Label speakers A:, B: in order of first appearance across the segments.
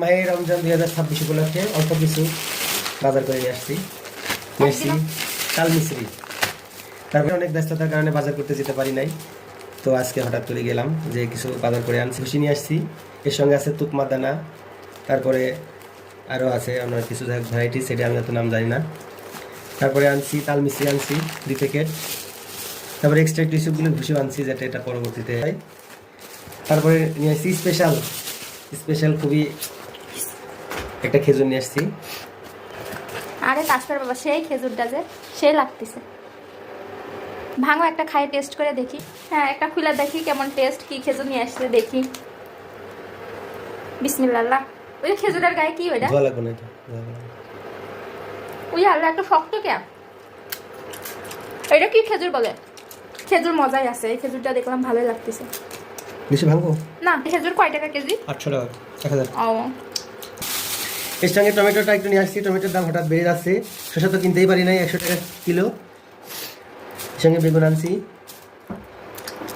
A: মায়ের রমজান 2026 উপলক্ষে অল্প কিছু বাজার করে নিয়ে আসছি। মেসি কাল মিশ্রি, তারপরে অনেক ব্যস্ততার কারণে বাজার করতে যেতে পারি নাই, তো আজকে হঠাৎ করে গেলাম যে কিছু বাজার করে আনছি, খুশি নিয়ে আসছি। এর সঙ্গে আছে তুকমা দানা, তারপরে আরও আছে অন্য কিছু ভ্যারাইটি, সেটা আমি এত নাম জানি না। তারপরে আনছি তাল মিশ্রি আনছি 2 প্যাকেট, তারপরে এক্সট্রা টিস্যুগুলো ঘুষিও আনছি যাতে এটা পরবর্তীতে হয়। তারপরে নিয়ে আসছি স্পেশাল খুবই একটা খেজুর নিয়ে আসছি।
B: আরে তাসফার বাবা, সেই খেজুরটা যে সেই লাগতেছে। ভাঙো একটা খাই টেস্ট করে দেখি। হ্যাঁ, একটা খুলে দেখি কেমন টেস্ট, কি খেজুর নিয়ে আসছে দেখি। বিসমিল্লাহ। ওই খেজুরের গায়ে কি ওইটা?
A: ধোয়া লাগবে না এটা,
B: ওই আল্লাহ, একটা শক্ত কে। এটা কি খেজুর বলে? খেজুর মজাই আছে, এই খেজুরটা দেখলাম ভালোই লাগতেছে।
A: বেশি ভাঙবো
B: না, খেজুর কয় টাকা কেজি?
A: 800 টাকা, 1000।
B: ও,
A: এর সঙ্গে টমেটোটা একটু নিয়ে আসছি, টমেটোর দাম হঠাৎ বেড়ে যাচ্ছে, শসা তো কিনতেই পারি নাই, 100 টাকা কিলো। এর সঙ্গে বেগুন আনছি,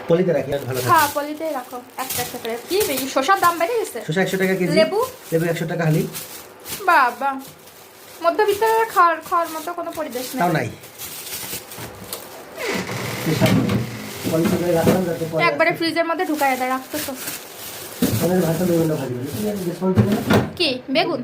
A: পলিতে রাখি আর ভালো থাকে।
B: হ্যাঁ পলিতেই রাখো একটা একটা করে। কি বেশি শসার দাম বেড়ে গেছে?
A: শসা 100 টাকা কেজি,
B: লেবু
A: 100 টাকা হালি।
B: বাবা, মধ্যবিত্ত খাওয়ার মতো কোনো পরিবেশ
A: তাও
B: নেই।
A: নাই, পলিতে করে রাখলাম যাতে পরে
B: একবারে ফ্রিজের মধ্যে ঢুকায় দেয় রাখতো তো।
A: আমাদের ভাষা বেগুনটা ভাজি
B: কি বেগুন?